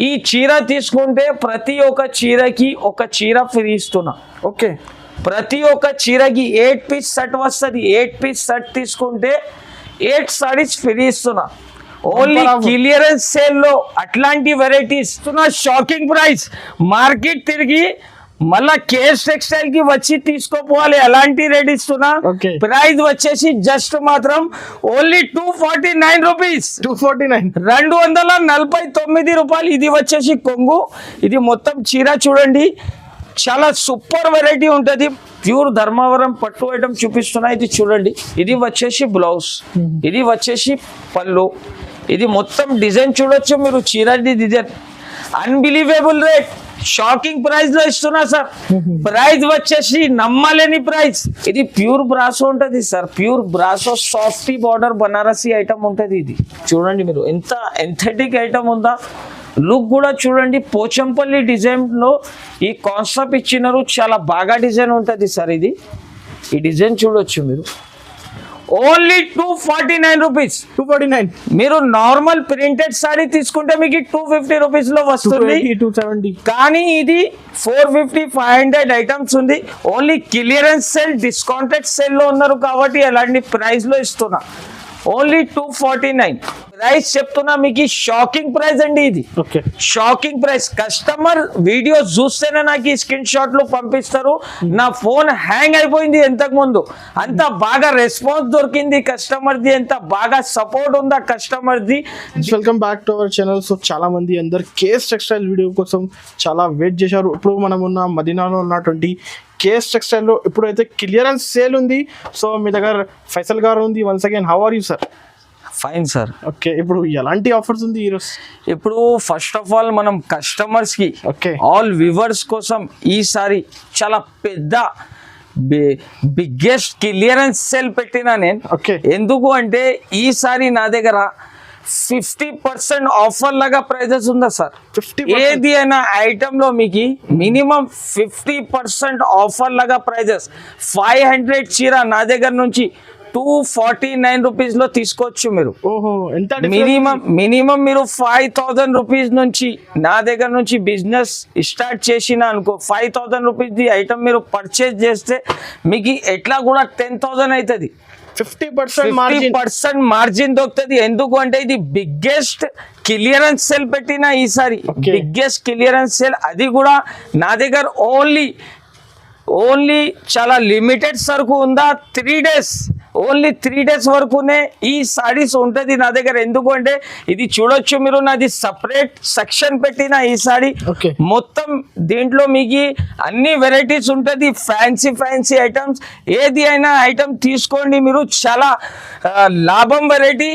ఈ చీర తీసుకుంటే ప్రతి ఒక్క చీరకి ఒక చీర ఫ్రీ ఇస్తున్నా. ఓకే, ప్రతి ఒక్క చీరకి 8 పీస్ సెట్ వస్తుంది. 8 పీస్ సెట్ తీసుకుంటే 8 సారీస్ ఫ్రీ ఇస్తున్నా. ఓన్లీ క్లియరెన్స్ సేల్ లో అట్లాంటి వెరైటీస్ ఇస్తున్నా. Shocking price. మార్కెట్ తిరిగి మళ్ళా కేఎస్ టెక్స్టైల్ కి వచ్చి తీసుకోపోవాలి, అలాంటి రేట్ ఇస్తున్నా. ప్రైస్ వచ్చేసి జస్ట్ మాత్రం ఓన్లీ 249 రూపీస్. 249 రూపాయలు. ఇది వచ్చేసి కొంగు. ఇది మొత్తం చీర చూడండి, చాలా సూపర్ వెరైటీ ఉంటుంది. ప్యూర్ ధర్మవరం పట్టు ఐటమ్ చూపిస్తున్నా. ఇది చూడండి, ఇది వచ్చేసి బ్లౌజ్, ఇది వచ్చేసి పళ్ళు. ఇది మొత్తం డిజైన్ చూడొచ్చు మీరు. చీరది design unbelievable rate, shocking price లో ఇస్తున్నా సార్. ప్రైస్ వచ్చేసి నమ్మలేని ప్రైస్. ఇది ప్యూర్ బ్రాసో ఉంటది సార్, pure brasso softy border Banarasi item ఉంటది. ఇది చూడండి మీరు, ఎంత ఎంథెటిక్ ఐటమ్ ఉందా. లుక్ కూడా చూడండి, పోచంపల్లి డిజైన్ లో ఈ కాన్సెప్ట్ ఇచ్చినారు. చాలా బాగా డిజైన్ ఉంటుంది సార్. ఇది ఈ డిజైన్ చూడొచ్చు మీరు. Only 249 rupees. 249. మీరు నార్మల్ ప్రింటెడ్ సారీ తీసుకుంటే మీకు 250 రూపీస్ లో వస్తుంది. 270. కానీ ఇది 450, 500 ఐటమ్స్ ఉంది. Only clearance sale, discounted sale లో ఉన్నారు కాబట్టి అలాంటి ప్రైస్ లో ఇస్తున్నా. ఓన్లీ 249 ప్రైస్ చెప్తున్నా మీకు. షాకింగ్ ప్రైస్ అండి ఇది. Shocking price. కస్టమర్ వీడియో చూస్తేనే నాకు స్క్రీన్ షాట్లు పంపిస్తారు. నా ఫోన్ హ్యాంగ్ అయిపోయింది ఇంతకు ముందు. అంత బాగా రెస్పాన్స్ దొరికింది కస్టమర్ ది, ఎంత బాగా సపోర్ట్ ఉందా customer the. Welcome back to our channel. So చాలా మంది అందరు కేఎస్ టెక్స్టైల్ వీడియో కోసం చాలా వెయిట్ చేశారు. ఇప్పుడు మనం ఉన్న మదీనాలో ఉన్నటువంటి కేఎస్ టెక్స్టైల్లో ఇప్పుడైతే క్లియరెన్స్ సేల్ ఉంది. సో మీ దగ్గర ఫైసల్ గారు ఉంది. Once again, how are you sir? Fine sir. Okay, ఇప్పుడు ఎలాంటి ఆఫర్స్ ఉంది ఈరోజు? ఇప్పుడు ఫస్ట్ ఆఫ్ ఆల్ మనం కస్టమర్స్ కి, ఆల్ వ్యూవర్స్ కోసం ఈసారి చాలా పెద్ద బిగ్గెస్ట్ క్లియరెన్స్ సేల్ పెట్టినా నేను. ఎందుకు అంటే ఈసారి నా దగ్గర 50% ఆఫర్ లాగా ప్రైజెస్ ఉందా సార్. ఏది అయినా ఐటమ్ లో మీకు మినిమం 50% ఆఫర్ లాగా ప్రైజెస్. 500 చీర నా దగ్గర నుంచి 249 రూపీస్ లో తీసుకోవచ్చు మీరు. మినిమం మీరు 5000 రూపీస్ నుంచి నా దగ్గర నుంచి బిజినెస్ స్టార్ట్ చేసిన అనుకో, 5000 రూపీస్ ది ఐటమ్ మీరు పర్చేజ్ చేస్తే మీకు ఎట్లా కూడా 10,000 అవుతుంది. 50% మార్జిన్ దొరుకుతుంది. ఎందుకు అంటే ఇది బిగ్గెస్ట్ క్లియరెన్స్ సేల్ పెట్టిన ఈసారి. బిగ్గెస్ట్ క్లియరెన్స్ సేల్, అది కూడా నా దగ్గర ఓన్లీ చాలా లిమిటెడ్ సరుకు ఉందా. 3 days, ఓన్లీ 3 days వరకునే ఈ సారీస్ ఉంటుంది నా దగ్గర. ఎందుకు అంటే ఇది చూడొచ్చు మీరు, నాది సపరేట్ సెక్షన్ పెట్టిన ఈ సారీ. మొత్తం దీంట్లో మీకు అన్ని వెరైటీస్ ఉంటుంది. ఫ్యాన్సీ ఐటమ్స్, ఏది అయినా ఐటమ్ తీసుకోండి మీరు. చాలా లాభం వెరైటీ,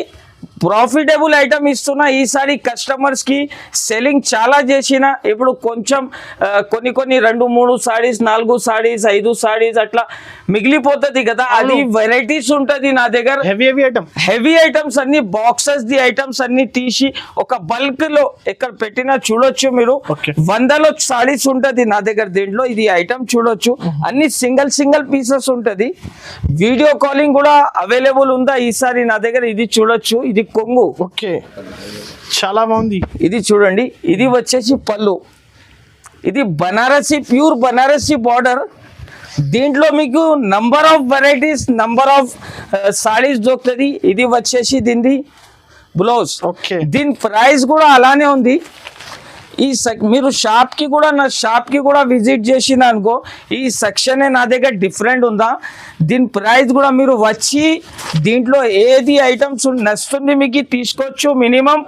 ప్రాఫిటబుల్ ఐటమ్ ఇస్తున్నా ఈసారి కస్టమర్స్ కి. సెల్లింగ్ చాలా చేసిన, ఇప్పుడు కొంచెం కొన్ని 2-3 సారీస్, 4 సారీస్, 5 సారీస్ అట్లా మిగిలిపోతుంది కదా. అది వెరైటీస్ ఉంటుంది నా దగ్గర. హెవీ ఐటమ్స్ అన్ని, బాక్సెస్ ది ఐటమ్స్ అన్ని తీసి ఒక బల్క్ లో ఎక్కడ పెట్టినా చూడొచ్చు మీరు. 100లో సారీస్ ఉంటుంది నా దగ్గర. దీంట్లో ఇది ఐటమ్ చూడొచ్చు, అన్ని సింగిల్ పీసెస్ ఉంటుంది. వీడియో కాలింగ్ కూడా అవైలబుల్ ఉందా ఈసారి నా దగ్గర. ఇది చూడొచ్చు, ఇది కొంగు. ఓకే, చాలా బాగుంది. ఇది చూడండి, ఇది వచ్చేసి పళ్ళు. ఇది బనారసి, ప్యూర్ బనారసి బార్డర్. దీంట్లో మీకు number of varieties, number of saris దొరుకుతుంది. ఇది వచ్చేసి దీని బ్లౌజ్. దీని ప్రైస్ కూడా అలానే ఉంది. మీరు నా షాప్ కి కూడా విజిట్ చేసిన అనుకో, ఈ సెక్షన్ నా దగ్గర డిఫరెంట్ ఉందా. దీని ప్రైస్ కూడా మీరు వచ్చి దీంట్లో ఏది ఐటమ్స్ నచ్చుతుంది మీకు తీసుకోవచ్చు. మినిమం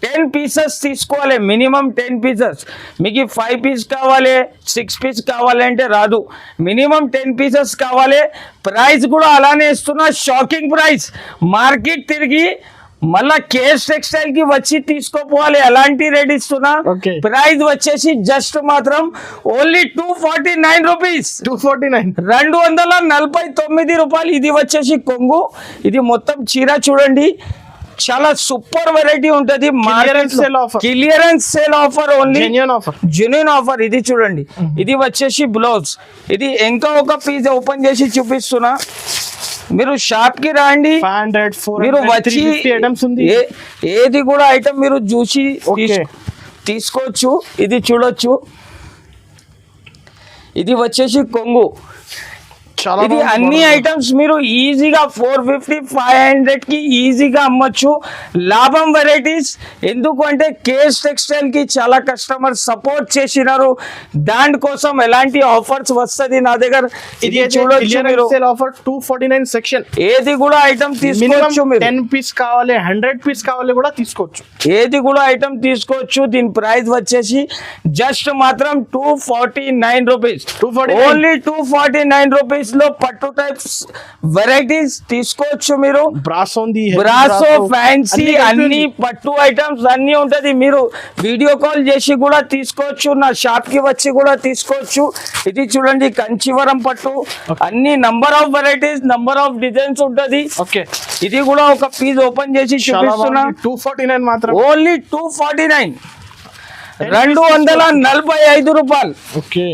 10 పీసెస్ తీసుకోవాలి. Minimum 10 pieces. మీకు 5 పీస్ కావాలి, 6 పీస్ కావాలి అంటే రాదు. మినిమం 10 పీసెస్ కావాలి. ప్రైస్ కూడా అలానే ఇస్తున్నా. Shocking price. మార్కెట్ తిరిగి మళ్ళా కేఎస్ టెక్స్టైల్ కి వచ్చి తీసుకోపోవాలి, అలాంటి రేట్ ఇస్తున్నా. ప్రైస్ వచ్చేసి జస్ట్ మాత్రం ఓన్లీ 249 రూపీస్. 249 రూపాయలు. ఇది వచ్చేసి కొంగు. ఇది మొత్తం చీర చూడండి, చాలా సూపర్ వెరైటీ ఉంటది. Clearance sale offer, only genuine offer. ఇది చూడండి, ఇది వచ్చేసి బ్లౌజ్. ఇది ఇంకా ఒక పీస్ ఓపెన్ చేసి చూపిస్తున్నా. మీరు షాప్ కి రండి, మీరు వచ్చి ఏది కూడా ఐటమ్ మీరు చూసి తీసుకోవచ్చు. ఇది చూడొచ్చు, ఇది వచ్చేసి కొంగు. చాలా ఇది అన్ని ఐటమ్స్ మీరు ఈజీగా 450-500 కి ఈజీగా అమ్మొచ్చు. లాభం వెరైటీస్. ఎందుకు అంటే కేఎస్ టెక్స్టైల్ కి చాలా కస్టమర్ సపోర్ట్ చేసినారు, దానికోసం ఎలాంటి ఆఫర్స్ వస్తుంది నా దగ్గర. ఇది చూడొచ్చు మీరు, ఆఫర్ 249 సెక్షన్. ఏది కూడా ఐటమ్ తీసుకోవచ్చు మీరు. 10 పీస్ కావాలి, 100 పీస్ కావాలి కూడా తీసుకోవచ్చు. ఏది కూడా ఐటమ్ తీసుకోవచ్చు. దీని ప్రైస్ వచ్చేసి జస్ట్ మాత్రం 249 రూపీస్. ఓన్లీ 249 రూపీస్ లో పట్టు టైప్స్ వెరైటీస్ తీసుకోవచ్చు మీరు. బ్రాసో ఉంది, బ్రాసో, ఫ్యాన్సీ, అన్ని పట్టు ఐటమ్స్ అన్ని ఉంటది. మీరు వీడియో కాల్ చేసి కూడా తీసుకోవచ్చు, నా షాప్ కి వచ్చి కూడా తీసుకోవచ్చు. ఇది చూడండి కంచివరం పట్టు, అన్ని number of varieties, number of designs ఉంటది. ఓకే, ఇది కూడా ఒక పీస్ ఓపెన్ చేసి చూపిస్తున్నా. 249 మాత్రం. ఓన్లీ 249, 245 రూపాయలు. ఓకే,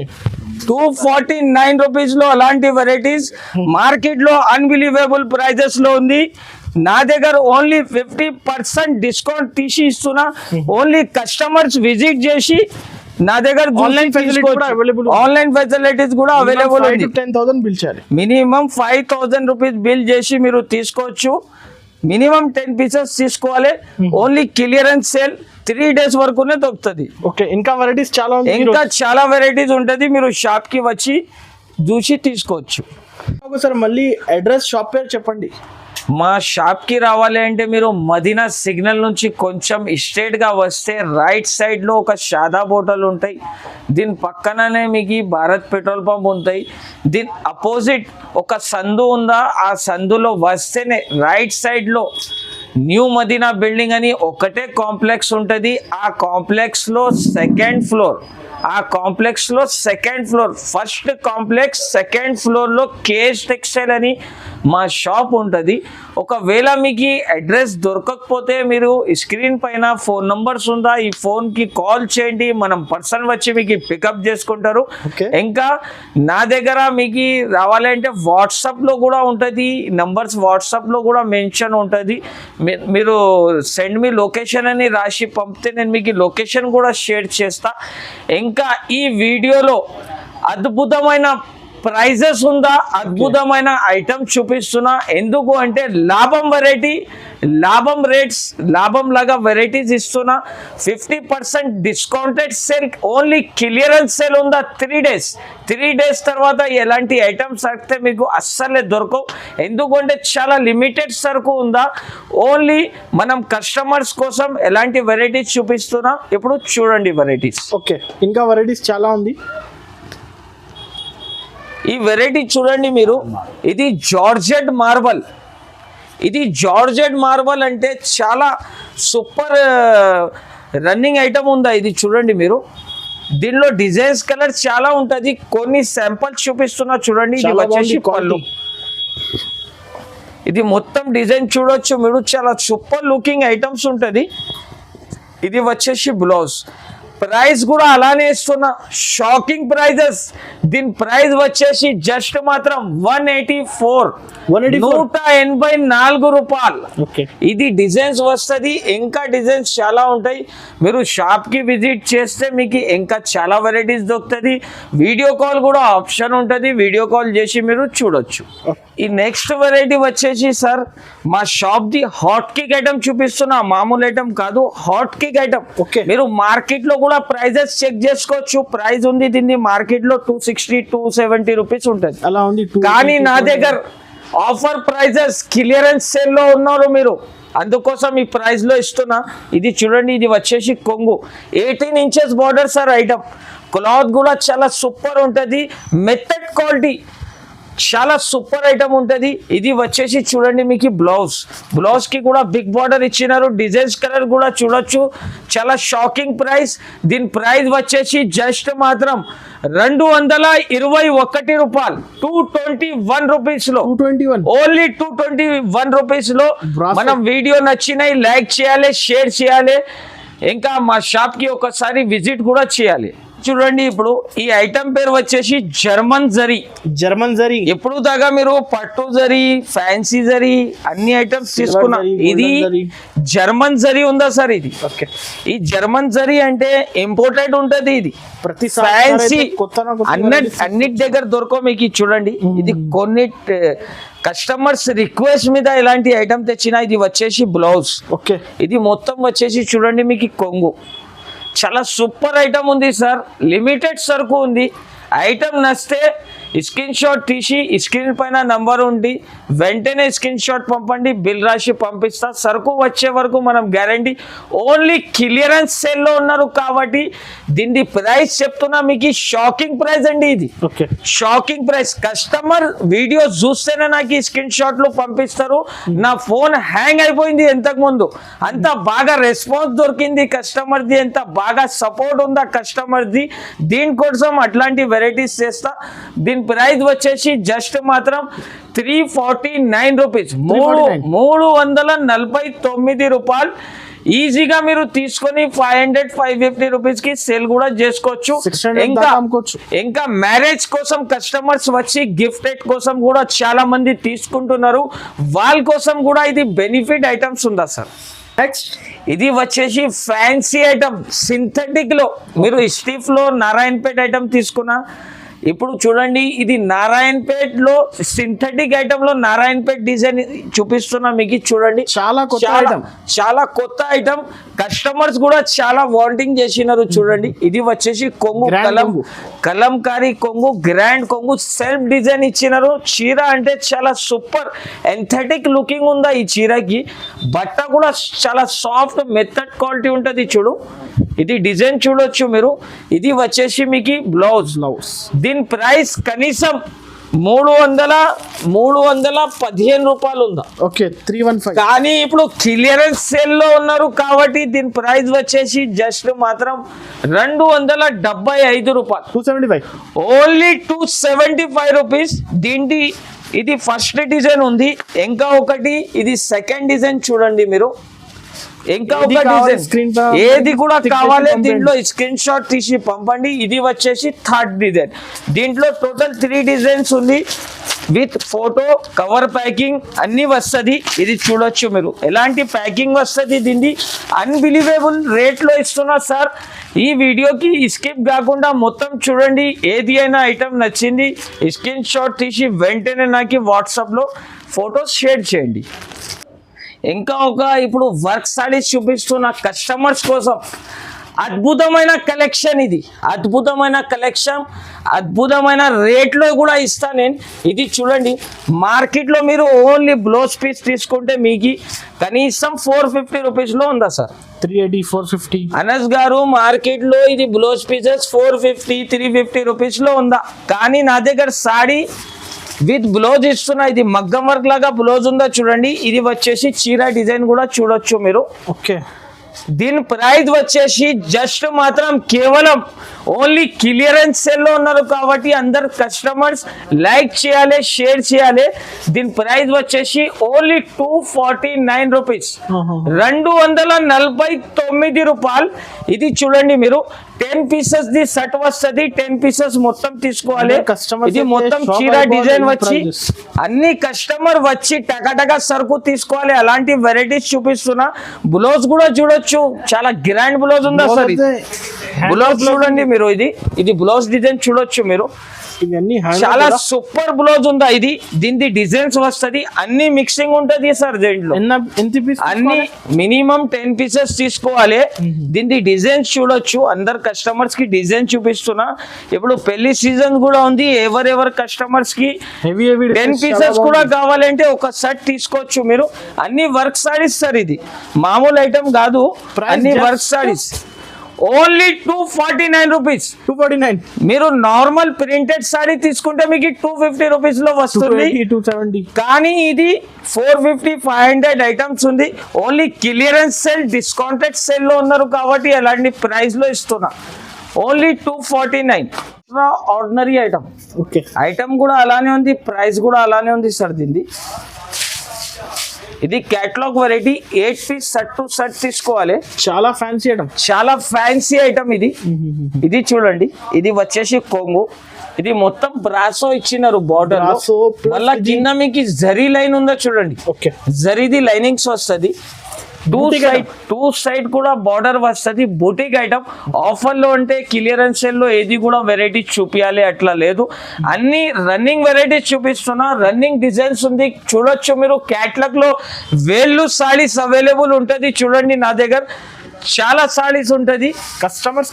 249 రూపీస్ లో అలాంటి వెరైటీస్ మార్కెట్ లో అన్బిలీవబుల్ ప్రైజెస్ లో ఉంది. నా దగ్గర ఓన్లీ 50% డిస్కౌంట్ తీసి ఇస్తున్నా. ఓన్లీ కస్టమర్స్ విజిట్ చేసి నా దగ్గర ఆన్లైన్ ఫెసిలిటీ కూడా అవైలబుల్. ఆన్లైన్ ఫెసిలిటీస్ కూడా అవైలబుల్ ఉంది. 10,000 బిల్ చేయాలి. మినిమం 5,000 రూపీస్ బిల్ చేసి మీరు తీసుకోవచ్చు. మినిమం 10 పీసెస్ తీసుకోవాలి. ఓన్లీ క్లియరెన్స్ సేల్ 3 days వరకునే దొరుకుతుంది. ఓకే, ఇంకా వెరైటీస్ చాలా ఉంది. ఇంకా చాలా వెరైటీస్ ఉంటది, మీరు షాప్ కి వచ్చి చూసి తీసుకోవచ్చు. ఒకసారి మళ్ళీ అడ్రస్, షాప్ పేరు చెప్పండి. మా షాప్ కి రావాలి అంటే మీరు మదీనా సిగ్నల్ నుంచి కొంచెం స్ట్రేట్ గా వస్తే రైట్ సైడ్ లో ఒక షాదా హోటల్ ఉంటాయి. దీని పక్కననే మీకు భారత్ పెట్రోల్ పంప్ ఉంటాయి. దీని అపోజిట్ ఒక సందు ఉందా, ఆ సందులో వస్తేనే రైట్ సైడ్ లో న్యూ మదీనా బిల్డింగ్ అని ఒకటే కాంప్లెక్స్ ఉంటుంది. ఆ కాంప్లెక్స్ లో second floor, first complex second floor లో కేఎస్ టెక్స్టైల్ అని మా షాప్ ఉంటుంది. ఒకవేళ మీకు అడ్రస్ దొరకకపోతే మీరు స్క్రీన్ పైన ఫోన్ నంబర్స్ ఉందా, ఈ ఫోన్ కి కాల్ చేయండి, మనం పర్సన్ వచ్చి మీకు పికప్ చేసుకుంటారు. ఇంకా నా దగ్గర మీకు రావాలంటే వాట్సాప్ లో కూడా ఉంటుంది నంబర్స్, వాట్సాప్ లో కూడా మెన్షన్ ఉంటుంది. మీరు సెండ్ మీ లొకేషన్ అని రాసి పంపితే నేను మీకు లొకేషన్ కూడా షేర్ చేస్తా. ఇంకా ఈ వీడియోలో అద్భుతమైన ప్రైజెస్ ఉందా, అద్భుతమైన ఐటమ్ చూపిస్తున్నా. ఎందుకు అంటే లాభం వెరైటీ, లాభం రేట్స్, లాభం లాగా వెరైటీస్ ఇస్తున్నా. 50% discounted sale, only clearance sale ఉందా 3 days. 3 days తర్వాత ఎలాంటి ఐటమ్స్ అయితే మీకు అస్సలే దొరకవు. ఎందుకంటే చాలా లిమిటెడ్ సరుకు ఉందా. ఓన్లీ మనం కస్టమర్స్ కోసం ఎలాంటి వెరైటీస్ చూపిస్తున్నా. ఇప్పుడు చూడండి వెరైటీస్. ఓకే, ఇంకా వెరైటీస్ చాలా ఉంది. ఈ వెరైటీ చూడండి మీరు, ఇది జార్జెట్ మార్బల్. ఇది జార్జెట్ మార్బల్ అంటే చాలా సూపర్ రన్నింగ్ ఐటమ్ ఉందా. ఇది చూడండి మీరు, దీనిలో డిజైన్స్ కలర్స్ చాలా ఉంటుంది. కొన్ని శాంపుల్స్ చూపిస్తున్నా చూడండి. ఇది వచ్చేసి పళ్ళు, ఇది మొత్తం డిజైన్ చూడొచ్చు మీరు, చాలా సూపర్ లుకింగ్ ఐటమ్స్ ఉంటుంది. ఇది వచ్చేసి బ్లౌజ్. ప్రైస్ కూడా అలానే ఇస్తున్నా, షాకింగ్ ప్రైజెస్. దీని ప్రైస్ వచ్చేసి జస్ట్ మాత్రం 184 రూపాయలు. ఇది డిజైన్స్ వస్తుంది, ఇంకా డిజైన్స్ చాలా ఉంటాయి. మీరు షాప్ కి విజిట్ చేస్తే మీకు ఇంకా చాలా వెరైటీస్ దొరుకుతుంది. వీడియో కాల్ కూడా ఆప్షన్ ఉంటుంది, వీడియో కాల్ చేసి మీరు చూడొచ్చు. ఈ నెక్స్ట్ వెరైటీ వచ్చేసి సార్ మా shop the hot cake item చూపిస్తున్నా. మామూలు ఐటమ్ కాదు, హాట్ కేక్ ఐటమ్. మీరు మార్కెట్ లో కూడా ప్రైజెస్ చెక్ చేసుకోవచ్చు. ప్రైస్ ఉంది దీన్ని మార్కెట్ లో 260-270 రూపీస్ ఉంటుంది. అలా ఉంది. కానీ నా దగ్గర ఆఫర్ ప్రైజెస్, క్లియరెన్స్ సేల్ లో ఉన్నారు మీరు, అందుకోసం ఈ ప్రైస్ లో ఇస్తున్నా. ఇది చూడండి, ఇది వచ్చేసి కొంగు, 18 inches border sir item. Cloth కూడా చాలా సూపర్ ఉంటుంది, మెథడ్ క్వాలిటీ, చాలా సూపర్ ఐటమ్ ఉంటుంది. ఇది వచ్చేసి చూడండి మీకు బ్లౌజ్, బ్లౌజ్ కి కూడా బిగ్ బార్డర్ ఇచ్చినారు. డిజైన్స్ కలర్ కూడా చూడొచ్చు, చాలా షాకింగ్ ప్రైస్. దీని ప్రైస్ వచ్చేసి జస్ట్ మాత్రం 221 రూపాయలు, 221 రూపీస్ లో, ఓన్లీ 221 రూపీస్ లో. మనం వీడియో నచ్చినాయి లైక్ చేయాలి, షేర్ చేయాలి, ఇంకా మా షాప్ కి ఒకసారి విజిట్ కూడా చేయాలి. చూడండి ఇప్పుడు ఈ ఐటమ్ పేరు వచ్చేసి జర్మన్ జరీ. జర్మన్ జరీ. ఎప్పుడు దాకా మీరు పట్టు జరీ, ఫ్యాన్సీ జరీ అన్ని ఐటమ్స్ తీసుకున్నా, ఇది జర్మన్ జరీ ఉందా సార్? ఇది ఓకే. ఈ జర్మన్ జరీ అంటే ఇంపోర్టెడ్ ఉంటది. ఇది ప్రతి ఫ్యాన్సీ అన్నిటి దగ్గర దొరకవు మీకు. ఇది చూడండి, ఇది కొన్ని కస్టమర్స్ రిక్వెస్ట్ మీద ఇలాంటి ఐటమ్ తెచ్చిన. ఇది వచ్చేసి బ్లౌజ్. ఓకే. ఇది మొత్తం వచ్చేసి చూడండి మీకు కొంగు. చాలా సూపర్ ఐటమ్ ఉంది సార్, లిమిటెడ్ సరుకు ఉంది. ఐటమ్ నచ్చితే స్క్రీన్ షాట్ తీసి స్క్రీన్ పైన నంబర్ ఉండి వెంటనే స్క్రీన్ షాట్ పంపండి, బిల్ రాసి పంపిస్తా. సరుకు వచ్చే వరకు మనం గ్యారంటీ. ఓన్లీ క్లియరెన్స్ సేల్లో ఉన్నారు కాబట్టి దీని ప్రైస్ చెప్తున్నా మీకు, షాకింగ్ ప్రైస్ అండి ఇది. Okay. Shocking price. Customer video చూస్తేనే నాకు ఈ స్క్రీన్ షాట్లు పంపిస్తారు. నా ఫోన్ హ్యాంగ్ అయిపోయింది ఇంతకు ముందు, అంత బాగా రెస్పాన్స్ దొరికింది కస్టమర్ది, ఎంత బాగా సపోర్ట్ ఉందా కస్టమర్ది. దీనికోసం అట్లాంటి వెరైటీస్ చేస్తా. దీని ప్రైస్ వచ్చేసి జస్ట్ మాత్రం 349 రూపీస్, 349 రూపాయలు. ఈజీగా మీరు తీసుకొని 500-550 రూపీస్ కి సేల్ కూడా చేసుకోవచ్చు. ఇంకా మ్యారేజ్ కోసం కస్టమర్స్ వచ్చి గిఫ్టెడ్ కోసం కూడా చాలా మంది తీసుకుంటున్నారు. వాళ్ళ కోసం కూడా ఇది బెనిఫిట్ ఐటమ్స్ ఉందా సార్? నెక్స్ట్ ఇది వచ్చేసి ఫ్యాన్సీ ఐటమ్ సింథటిక్ లో. మీరు స్టీఫ్ లో నారాయణపేట ఐటమ్ తీసుకున్నా. ఇప్పుడు చూడండి, ఇది నారాయణపేట్ లో సింథటిక్ ఐటమ్ లో నారాయణపేట్ డిజైన్ చూపిస్తున్నా మీకు. చూడండి, చాలా కొత్త ఐటమ్. కస్టమర్స్ కూడా చాలా వాంటింగ్ చేసినారు. చూడండి, ఇది వచ్చేసి కొంగు, కలంకారీ కొంగు, గ్రాండ్ కొంగు, సెల్ఫ్ డిజైన్ ఇచ్చినారు. చీర అంటే చాలా సూపర్ ఎంథెటిక్ లుకింగ్ ఉందా ఈ చీరకి. బట్ట కూడా చాలా సాఫ్ట్ మెథడ్ క్వాలిటీ ఉంటుంది. చూడు, ఇది డిజైన్ చూడొచ్చు మీరు. ఇది వచ్చేసి మీకు బ్లౌజ్. దీని ప్రైస్ కనీసం 315 రూపాయలు ఉందా? ఓకే, 315. కానీ ఇప్పుడు క్లియరెన్స్ సేల్ లో ఉన్నారు కాబట్టి దీని ప్రైస్ వచ్చేసి జస్ట్ మాత్రం 275 రూపాయలు, 275. Only 275 rupees. దీంటి ఇది ఫస్ట్ డిజైన్ ఉంది. ఇంకా ఒకటి ఇది సెకండ్ డిజైన్ చూడండి మీరు. ఇంకా ఒక డిజైన్ ఏది కూడా కావాలి దీంట్లో స్క్రీన్ షాట్ తీసి పంపండి. ఇది వచ్చేసి థర్డ్ డిజైన్. దీంట్లో టోటల్ 3 డిజైన్స్ ఉంది. విత్ ఫోటో, కవర్ ప్యాకింగ్ అన్ని వస్తుంది. ఇది చూడొచ్చు మీరు, ఎలాంటి ప్యాకింగ్ వస్తుంది. దీన్ని అన్బిలీవబుల్ రేట్ లో ఇస్తున్నా సార్. ఈ వీడియోకి స్కిప్ కాకుండా మొత్తం చూడండి. ఏది అయినా ఐటమ్ నచ్చింది స్క్రీన్ షాట్ తీసి వెంటనే నాకు వాట్సాప్ లో ఫొటోస్ షేర్ చేయండి. ఇంకా ఒక ఇప్పుడు వర్క్ సారీస్ చూపిస్తున్న కస్టమర్స్ కోసం అద్భుతమైన కలెక్షన్. ఇది అద్భుతమైన కలెక్షన్, అద్భుతమైన రేట్లో కూడా ఇస్తాను నేను. ఇది చూడండి, మార్కెట్లో మీరు ఓన్లీ బ్లౌజ్ పీస్ తీసుకుంటే మీకు కనీసం 450 రూపీస్లో ఉందా సార్? 380, 450. అనస్ గారు, మార్కెట్లో ఇది బ్లౌజ్ పీసెస్ 450, 350 రూపీస్లో ఉందా? కానీ నా దగ్గర సాడీ విత్ బ్లౌజ్ ఇస్తున్నా. ఇది మగ్గం వర్క్ లాగా బ్లౌజ్ ఉందా చూడండి. ఇది వచ్చేసి చీర డిజైన్ కూడా చూడొచ్చు మీరు. ఓకే. దీని ప్రైస్ వచ్చేసి జస్ట్ మాత్రం కేవలం ఓన్లీ క్లియరెన్స్ సేల్ లో ఉన్నారు కాబట్టి అందరు కస్టమర్స్ లైక్ చేయాలి, షేర్ చేయాలి. దీని ప్రైస్ వచ్చేసి ఓన్లీ 249 రూపీస్, 249 రూపాయలు. ఇది చూడండి మీరు, 10 పీసెస్ ది సెట్ వస్తుంది. 10 పీసెస్ మొత్తం తీసుకోవాలి. ఇది మొత్తం చీర డిజైన్ వచ్చి అన్ని కస్టమర్ వచ్చి టకాటకా సరుకు తీసుకోవాలి. అలాంటి వెరైటీస్ చూపిస్తున్నా. బ్లౌజ్ కూడా చూడొచ్చు, చాలా గ్రాండ్ బ్లౌజ్ ఉందా సార్? బ్లౌజ్ చూడండి మీరు. ఇది బ్లౌజ్ డిజైన్ చూడొచ్చు మీరు. చాలా సూపర్ బ్లౌజ్ ఉందా ఇది. దీని డిజైన్స్ వస్తుంది, అన్ని మిక్సింగ్ ఉంటది సార్. దీంట్లో అన్ని మినిమం 10 పీసెస్ తీసుకోవాలి. దీని డిజైన్స్ చూడొచ్చు. అందరు కస్టమర్స్ కి డిజైన్ చూపిస్తున్నా. ఇప్పుడు పెళ్లి సీజన్ కూడా ఉంది. ఎవరెవరు కస్టమర్స్ కి 10 పీసెస్ కూడా కావాలంటే ఒక సెట్ తీసుకోవచ్చు మీరు. అన్ని వర్క్ సారీస్ సార్. ఇది మామూలు ఐటమ్ కాదు, అన్ని వర్క్ సారీస్. Only 249 rupees. 249. మీరు నార్మల్ ప్రింటెడ్ సారీ తీసుకుంటే మీకు 250 రూపీస్ లో వస్తుంది. 270. కానీ ఇది 450, 500 ఐటమ్స్ ఉంది. Only clearance sale, discounted sale లో ఉన్నారు కాబట్టి అలాంటి ప్రైస్ లో ఇస్తున్నా. Only 249. Ordinary item. Okay. Item కూడా అలానే ఉంది, ప్రైస్ కూడా అలానే ఉంది సార్. దీన్ని ఇది catalogue variety 8 piece set to set తీసుకోవాలి. చాలా ఫ్యాన్సీ ఐటమ్. చాలా ఫ్యాన్సీ ఐటమ్ ఇది. ఇది చూడండి, ఇది వచ్చేసి కొంగు. ఇది మొత్తం బ్రాసో ఇచ్చినారు బార్డర్ లో. Brasso plus మళ్ళా కింద మీకు జరీ లైన్ ఉందో చూడండి, ఓకే. జరీది లైనింగ్స్ వస్తుంది. టూ సైడ్ కూడా బార్డర్ వస్తుంది. Boutique item. ఆఫర్ లో అంటే క్లియరెన్స్ సేల్ లో ఏది కూడా వెరైటీ చూపించాలి అట్లా లేదు, అన్ని రన్నింగ్ వెరైటీస్ చూపిస్తున్నా. రన్నింగ్ డిజైన్స్ ఉంది చూడొచ్చు మీరు. క్యాట్లాగ్ లో వేళ్ళు సారీస్ అవైలబుల్ ఉంటది. చూడండి నా దగ్గర చాలా సారీస్ ఉంటది. కస్టమర్స్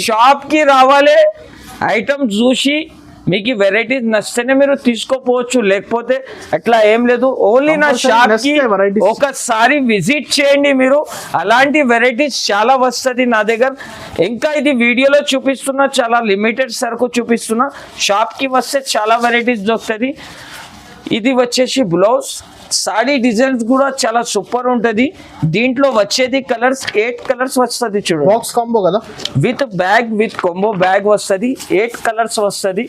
షాప్ కి రావాలి, ఐటమ్ చూసి మీకు వెరైటీస్ నచ్చితేనే మీరు తీసుకోపోవచ్చు, లేకపోతే అట్లా ఏం లేదు. ఓన్లీ నా షాప్ కి ఒకసారి విజిట్ చేయండి మీరు, అలాంటి వెరైటీస్ చాలా వస్తుంది నా దగ్గర. ఇంకా ఇది వీడియోలో చూపిస్తున్నా, చాలా లిమిటెడ్ సరుకు చూపిస్తున్నా. షాప్ కి వస్తే చాలా వెరైటీస్ దొరుకుతుంది. ఇది వచ్చేసి బ్లౌజ్. సాడీ డిజైన్స్ కూడా చాలా సూపర్ ఉంటది. దీంట్లో వచ్చేది కలర్స్ 8 కలర్స్ వస్తుంది చూడండి. బాక్స్ కాంబో కదా, with bag, with combo bag వస్తుంది. 8 కలర్స్ వస్తుంది.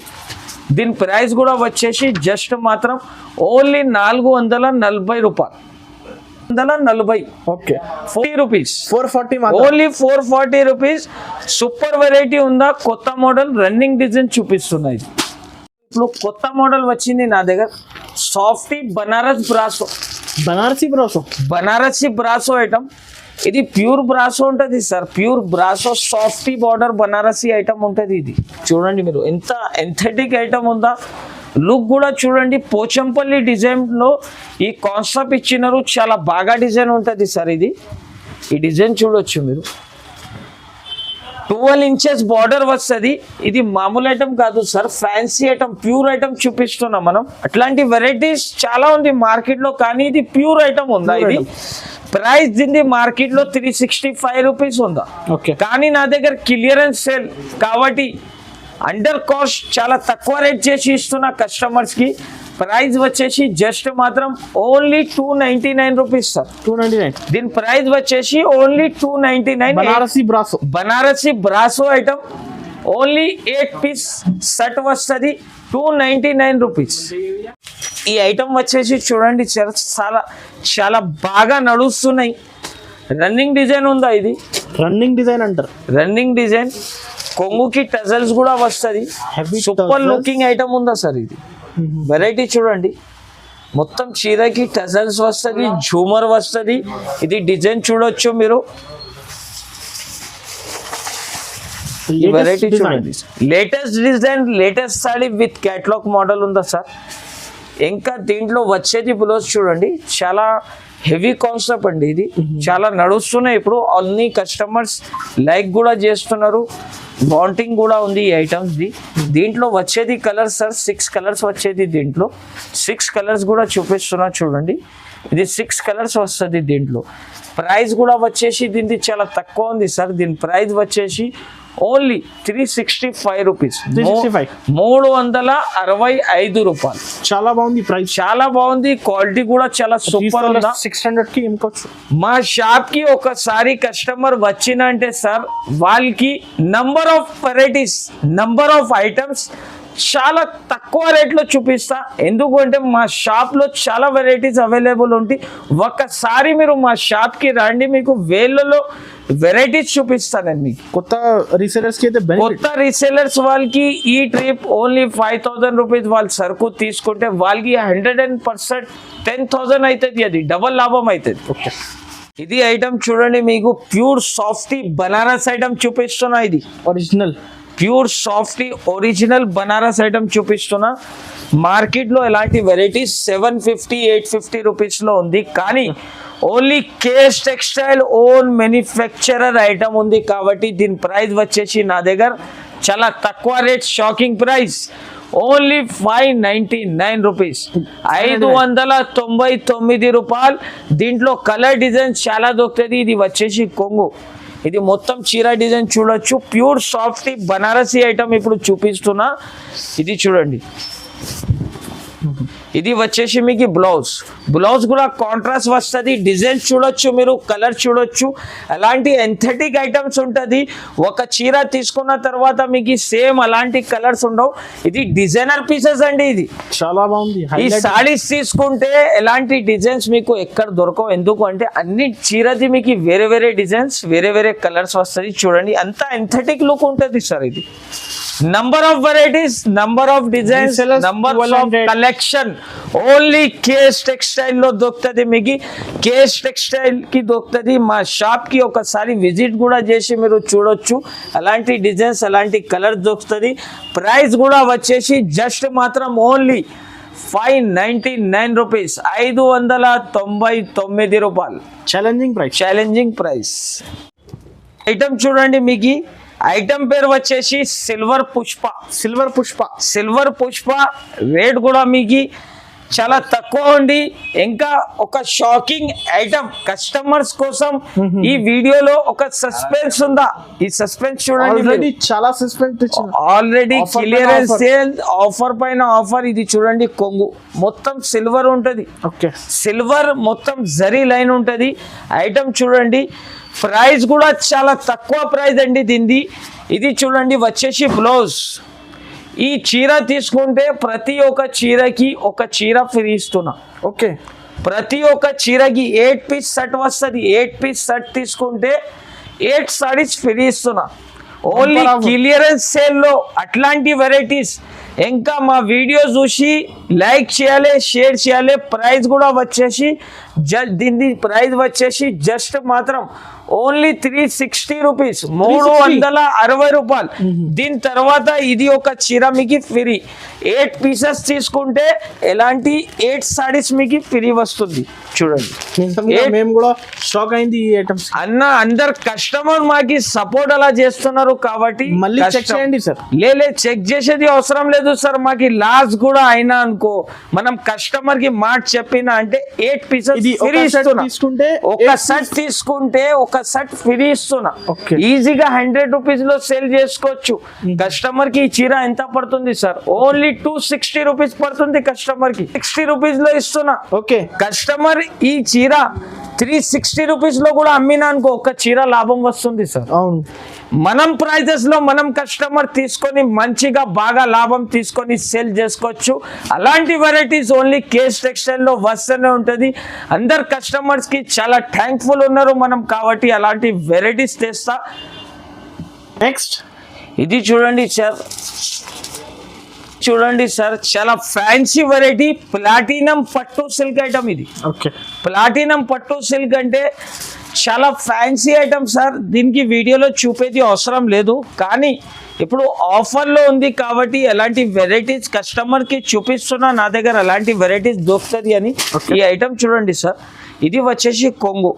దీని ప్రైస్ కూడా వచ్చేసి జస్ట్ మాత్రం ఓన్లీ 440 రూపాయలు. 440, okay. 40 rupees, 440, only 440 rupees. Super variety ఉందా, కొత్త మోడల్ రన్నింగ్ డిజైన్ చూపిస్తున్నాయి. ఇప్పుడు కొత్త మోడల్ వచ్చింది నా దగ్గర, softy Banaras brasso. Banarasi brasso item. ఇది ప్యూర్ బ్రాసో ఉంటుంది sir, pure brasso softy border Banarasi item ఉంటుంది. ఇది చూడండి మీరు, ఎంత ఎంథెటిక్ ఐటమ్ ఉందా. లుక్ కూడా చూడండి, పోచంపల్లి డిజైన్ లో ఈ కాన్సెప్ట్ ఇచ్చినారు. చాలా బాగా డిజైన్ ఉంటుంది సార్. ఇది ఈ డిజైన్ చూడొచ్చు మీరు. 12 ఇంచెస్ బార్డర్ వస్తుంది. ఇది మామూలు ఐటమ్ కాదు sir, fancy item, pure item చూపిస్తున్నాం మనం. అట్లాంటి వెరైటీస్ చాలా ఉంది మార్కెట్ లో, కానీ ఇది ప్యూర్ ఐటమ్ ఉందా. ఇది ప్రైస్ దీన్ని మార్కెట్ లో 365 రూపీస్ ఉందా, కానీ నా దగ్గర క్లియరెన్స్ సేల్ కాబట్టి అండర్ కాస్ట్ చాలా తక్కువ రేట్ చేసి ఇస్తున్నా కస్టమర్స్ కి. ప్రైస్ వచ్చేసి జస్ట్ మాత్రం ఓన్లీ 299 రూపీస్ సార్. 299. దీని ప్రైస్ వచ్చేసి only 299. Banarasi brasso item. Only 8 piece set వస్తుంది, 299 రూపీస్. ఈ ఐటమ్ వచ్చేసి చూడండి చాలా చాలా బాగా నడుస్తున్నాయి. రన్నింగ్ డిజైన్ ఉందా, ఇది రన్నింగ్ డిజైన్ అంటారు. Running design. కొంగుకి టజల్స్ కూడా వస్తుంది. సూపర్ లుకింగ్ ఐటమ్ ఉందా సార్. ఇది వెరైటీ చూడండి, మొత్తం చీరకి టజల్స్ వస్తుంది, ఝూమర్ వస్తుంది. ఇది డిజైన్ చూడొచ్చు మీరు. ఈ వెరైటీ చూడండి, latest design, latest sorry with catalogue model ఉందా సార్. ఇంకా దీంట్లో వచ్చేది బ్లౌజ్ చూడండి, చాలా హెవీ కాన్సెప్ట్ అండి. ఇది చాలా నడుస్తున్నాయి ఇప్పుడు, అన్ని కస్టమర్స్ లైక్ కూడా చేస్తున్నారు, వాంటింగ్ కూడా ఉంది ఈ ఐటమ్స్ ది. దీంట్లో వచ్చేది కలర్స్ సార్ 6 కలర్స్ వచ్చేది. దీంట్లో 6 కలర్స్ కూడా చూపిస్తున్నా చూడండి. ఇది 6 కలర్స్ వస్తుంది దీంట్లో. ప్రైస్ కూడా వచ్చేసి దీనికి చాలా తక్కువ ఉంది సార్. దీని ప్రైస్ వచ్చేసి ఓన్లీ 365 రూపీస్, 365 రూపాయలు. చాలా బాగుంది ప్రైస్, చాలా బాగుంది. క్వాలిటీ కూడా చాలా సూపర్ ఉందా. 600 కి అమ్ముకోవచ్చు. మా షాప్ కి ఒకసారి కస్టమర్ వచ్చిన అంటే సార్, వాళ్ళకి number of varieties, number of items చాలా తక్కువ రేట్లో చూపిస్తా. ఎందుకంటే మా షాప్లో చాలా వెరైటీస్ అవైలబుల్ ఉంటాయి. ఒక్కసారి మీరు మా షాప్కి రండి, మీకు వేళ్ళలో వెరైటీస్ చూపిస్తాను నేను మీకు. కొత్త రీసెలర్స్కి అయితే కొత్త రీసెలర్స్ వాళ్ళకి ఈ ట్రిప్ ఓన్లీ 5000 రూపీస్ వాళ్ళు సరుకు తీసుకుంటే వాళ్ళకి 100% 10,000 అవుతుంది. అది డబల్ లాభం అవుతుంది. ఓకే. ఇది ఐటమ్ చూడండి, మీకు ప్యూర్ సాఫ్టీ బనారస్ ఐటమ్ చూపిస్తున్నా. ఇది original pure softy original Banaras item చూపిస్తున్నా. మార్కెట్లో ఎలాంటి వెరైటీస్ 750, 850 రూపీస్లో ఉంది, కానీ only KS textile own manufacturer item ఉంది కాబట్టి దీని ప్రైస్ వచ్చేసి నా దగ్గర చాలా తక్కువ rate, shocking price only 599 rupees, 599 రూపాయలు. దీంట్లో కలర్ డిజైన్ చాలా దొరుకుతుంది. ఇది వచ్చేసి కొంగు, ఇది మొత్తం చీర డిజైన్ చూడొచ్చు. ప్యూర్ సాఫ్టీ బనారసి ఐటమ్ ఇప్పుడు చూపిస్తున్నా. ఇది చూడండి, ఇది వచ్చేసి మీకు బ్లౌజ్ కూడా కాంట్రాస్ట్ వస్తుంది, డిజైన్స్ చూడొచ్చు, మీరు కలర్ చూడొచ్చు. అలాంటి ఎంథెటిక్ ఐటమ్స్ ఉంటుంది. ఒక చీర తీసుకున్న తర్వాత మీకు సేమ్ అలాంటి కలర్స్ ఉండవు. ఇది డిజైనర్ పీసెస్ అండి. ఇది చాలా బాగుంది. ఈ సారీస్ తీసుకుంటే ఎలాంటి డిజైన్స్ మీకు ఎక్కడ దొరకవు. ఎందుకు అంటే అన్ని చీరది మీకు వేరే వేరే డిజైన్స్, వేరే వేరే కలర్స్ వస్తుంది. చూడండి అంత ఎంథెటిక్ లుక్ ఉంటుంది సార్. ఇది number of varieties, number of designs, number of collection only KS textile లో దొరుకుతుంది. మీకు కేఎస్ టెక్స్టైల్ కి దొరుకుతుంది. మా షాప్ కి ఒకసారి విజిట్ కూడా చేసి మీరు చూడొచ్చు. అలాంటి డిజైన్స్, అలాంటి కలర్ దొరుకుతుంది. ప్రైస్ కూడా వచ్చేసి జస్ట్ మాత్రం ఓన్లీ 599 రూపీస్, 599 రూపాయలు. Challenging price. ఐటమ్ చూడండి, మీకు ఐటమ్ పేరు వచ్చేసి సిల్వర్ పుష్ప. రేట్ కూడా మీకు చాలా తక్కువ ఉంది. ఇంకా ఒక షాకింగ్ ఐటమ్ కస్టమర్స్ కోసం ఈ వీడియోలో ఒక సస్పెన్స్ ఉందా. ఈ సస్పెన్స్ చూడండి, చాలా suspense already clearance sale offer పైన ఆఫర్. ఇది చూడండి, కొంగు మొత్తం సిల్వర్ ఉంటది. సిల్వర్ మొత్తం జరీ లైన్ ఉంటది. ఐటమ్ చూడండి, ప్రైస్ కూడా చాలా తక్కువ ప్రైస్ అండి దీనిది. ఇది చూడండి వచ్చేసి బ్లౌజ్. ఈ చీర తీసుకుంటే ప్రతి ఒక్క చీరకి ఒక చీర ఫ్రీ ఇస్తున్నా. ప్రతి ఒక్క చీరకి 8 పీస్ సెట్ వస్తుంది. 8 పీస్ సెట్ తీసుకుంటే 8 సారీస్ ఫ్రీ ఇస్తున్నా. ఓన్లీ క్లియరెన్స్ సేల్ లో అట్లాంటి వెరైటీస్. ఇంకా మా వీడియో చూసి లైక్ చేయాలి, షేర్ చేయాలి. ప్రైస్ కూడా వచ్చేసి దీని ప్రైస్ వచ్చేసి జస్ట్ మాత్రం ఓన్లీ 360 రూపీస్, 360 రూపాయలు. దీని తర్వాత ఇది ఒక చీర మీకు ఫ్రీ. 8 పీసెస్ తీసుకుంటే ఎలాంటి 8 సారీస్ మీకు ఫ్రీ వస్తుంది. చూడండి, మేము కూడా షాక్ అయింది ఈ ఐటమ్స్. అన్న అందరు కస్టమర్ మాకి సపోర్ట్ అలా చేస్తున్నారు కాబట్టి మళ్ళీ చెక్ చేయండి సార్. చెక్ చేసేది అవసరం లేదు సార్. మాకి లాస్ కూడా అయినా అనుకో, మనం కస్టమర్ కి మాట చెప్పినా అంటే 8 పీసెస్ ఫ్రీ ఇస్తున్నా. ఒక సెట్ తీసుకుంటే ఒక సెట్ ఫ్రీ ఇస్తున్నా. ఈజీగా 100 రూపీస్ లో సేల్ చేసుకోవచ్చు. కస్టమర్ కి ఈ చీర ఎంత పడుతుంది సార్? ఓన్లీ 260 రూపీస్ పడుతుంది. కస్టమర్ కి 60 రూపీస్ లో ఇస్తున్నా. కస్టమర్ ఈ చీర 360 రూపీస్ లో కూడా అమ్మినా అనుకో, ఒక చీర లాభం వస్తుంది సార్. మనం ప్రైజెస్ లో మనం కస్టమర్ తీసుకొని మంచిగా బాగా లాభం తీసుకొని సేల్ చేసుకోవచ్చు. అలాంటి వెరైటీస్ ఓన్లీ కేఎస్ టెక్స్టైల్ లో వస్తూనే ఉంటుంది. అందరు కస్టమర్స్ కి చాలా థ్యాంక్ఫుల్ ఉన్నారు మనం కాబట్టి అలాంటి వెరైటీస్ తెస్తా. నెక్స్ట్ ఇది చూడండి సార్, చాలా ఫ్యాన్సీ వెరైటీ ప్లాటినం పట్టు సిల్క్ ఐటమ్. ఇది ప్లాటినం పట్టు సిల్క్ అంటే చాలా ఫ్యాన్సీ ఐటమ్ సార్. దీనికి వీడియోలో చూపేది అవసరం లేదు, కానీ ఇప్పుడు ఆఫర్లో ఉంది కాబట్టి ఎలాంటి వెరైటీస్ కస్టమర్కి చూపిస్తున్నా. నా దగ్గర అలాంటి వెరైటీస్ దొరుకుతుంది అని. ఈ ఐటమ్ చూడండి సార్, ఇది వచ్చేసి కొంగు.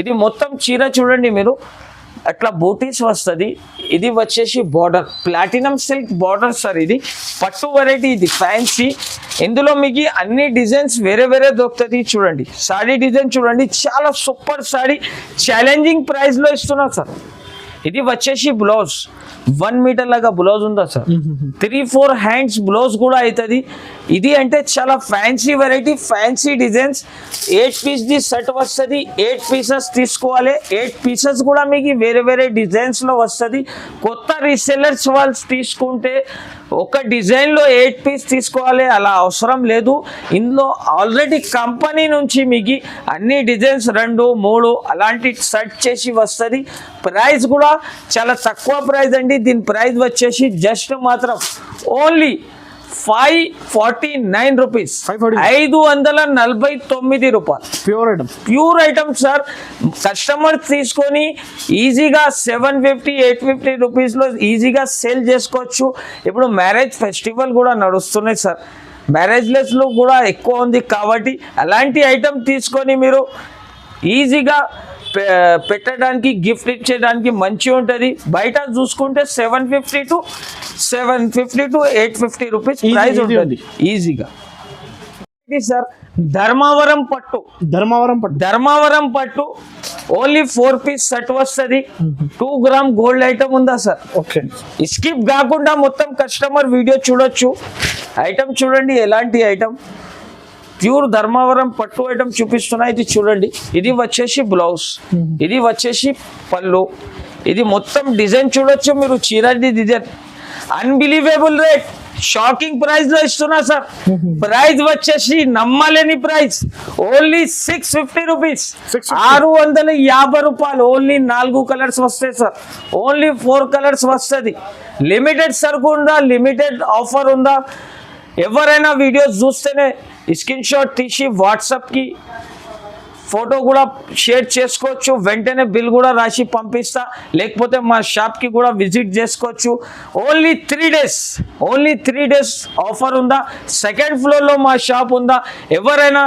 ఇది మొత్తం చీర చూడండి మీరు, అట్లా బూటీస్ వస్తుంది. ఇది వచ్చేసి border, platinum silk border sir. ఇది పట్టు వెరైటీ, ఇది ఫ్యాన్సీ. ఇందులో మీకు అన్ని డిజైన్స్ వేరే వేరే దొరుకుతుంది. చూడండి సారీ డిజైన్ చూడండి, చాలా సూపర్ సారీ. ఛాలెంజింగ్ ప్రైస్ లో ఇస్తున్నా సార్. ఇది వచ్చేసి బ్లౌజ్, 1 మీటర్ లాగా బ్లౌజ్ ఉందా సార్. 3-4 హ్యాండ్స్ బ్లౌజ్ కూడా అవుతుంది. ఇది అంటే చాలా fancy variety, fancy designs. 8 piece the set వస్తుంది. 8 పీసెస్ తీసుకోవాలి. 8 పీసెస్ కూడా మీకు వేరే వేరే డిజైన్స్ లో వస్తుంది. కొత్త రీసెలర్స్ వాళ్ళు తీసుకుంటే ఒక డిజైన్ లో 8 పీస్ తీసుకోవాలి అలా అవసరం లేదు. ఇందులో ఆల్రెడీ కంపెనీ నుంచి మీకు అన్ని డిజైన్స్ 2-3 అలాంటి సెట్ చేసి వస్తుంది. ప్రైస్ కూడా చాలా తక్కువ ప్రైస్ అండి. దీని ప్రైస్ వచ్చేసి జస్ట్ మాత్రం ఓన్లీ 549 రూపీస్, 549 రూపాయలు. Pure item sir. కస్టమర్ తీసుకొని ఈజీగా 750-850 రూపీస్ లో ఈజీగా సేల్ చేసుకోవచ్చు. ఇప్పుడు మ్యారేజ్ ఫెస్టివల్ కూడా నడుస్తున్నాయి సార్. మ్యారేజ్లెస్ లో కూడా ఎక్కువ ఉంది కాబట్టి అలాంటి ఐటమ్ తీసుకొని మీరు ఈజీగా పెట్టడానికి, గిఫ్ట్ ఇచ్చేయడానికి మంచిగా ఉంటుంది. బయట చూసుకుంటే 750 to 850 రూపీస్ ప్రైస్ ఉంటుంది ఈజీగా. సార్ ధర్మవరం పట్టు ఓన్లీ 4 పీస్ సెట్ వస్తుంది. 2 గ్రామ్ గోల్డ్ ఐటమ్ ఉందా సార్? స్కిప్ కాకుండా మొత్తం కస్టమర్ వీడియో చూడొచ్చు. ఐటమ్ చూడండి ఎలాంటి ఐటమ్. ప్యూర్ ధర్మవరం పట్టు ఐటమ్ చూపిస్తున్నా. ఇది చూడండి, ఇది వచ్చేసి బ్లౌజ్, ఇది వచ్చేసి పళ్ళు, ఇది మొత్తం డిజైన్ చూడొచ్చు మీరు, చీరది design. Unbelievable rate, shocking price లో ఇస్తున్నా సార్. ప్రైస్ వచ్చేసి నమ్మలేని ప్రైస్, ఓన్లీ 650 రూపీస్, 650 రూపాయలు. ఓన్లీ 4 కలర్స్ వస్తాయి సార్, ఓన్లీ 4 కలర్స్ వస్తుంది. లిమిటెడ్ సరుకు ఉందా, లిమిటెడ్ ఆఫర్ ఉందా? ఎవరైనా వీడియోస్ చూస్తేనే స్క్రీన్ షాట్ తీసి వాట్సాప్కి ఫోటో కూడా షేర్ చేసుకోవచ్చు, వెంటనే బిల్ కూడా రాసి పంపిస్తా, లేకపోతే మా షాప్కి కూడా విజిట్ చేసుకోవచ్చు. Only 3 days, only 3 days offer ఉందా. సెకండ్ ఫ్లోర్లో మా షాప్ ఉందా. ఎవరైనా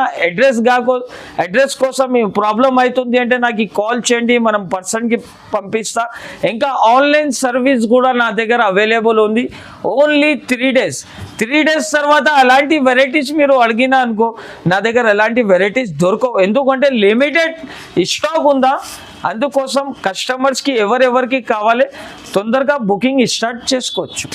అడ్రస్ కోసం మీ ప్రాబ్లం అవుతుంది అంటే నాకు కాల్ చేయండి, మనం పర్సన్కి పంపిస్తా. ఇంకా ఆన్లైన్ సర్వీస్ కూడా నా దగ్గర అవైలబుల్ ఉంది. Only 3 days. 3 డేస్ తర్వాత అలాంటి వెరైటీస్ మీరు అడిగినా అనుకో, నా దగ్గర ఎలాంటి వెరైటీస్ దొరకవు, ఎందుకంటే లిమిటెడ్ స్టాక్ ఉందా. అందుకోసం కస్టమర్స్కి ఎవరెవరికి కావాలి తొందరగా బుకింగ్ స్టార్ట్ చేసుకోవచ్చు.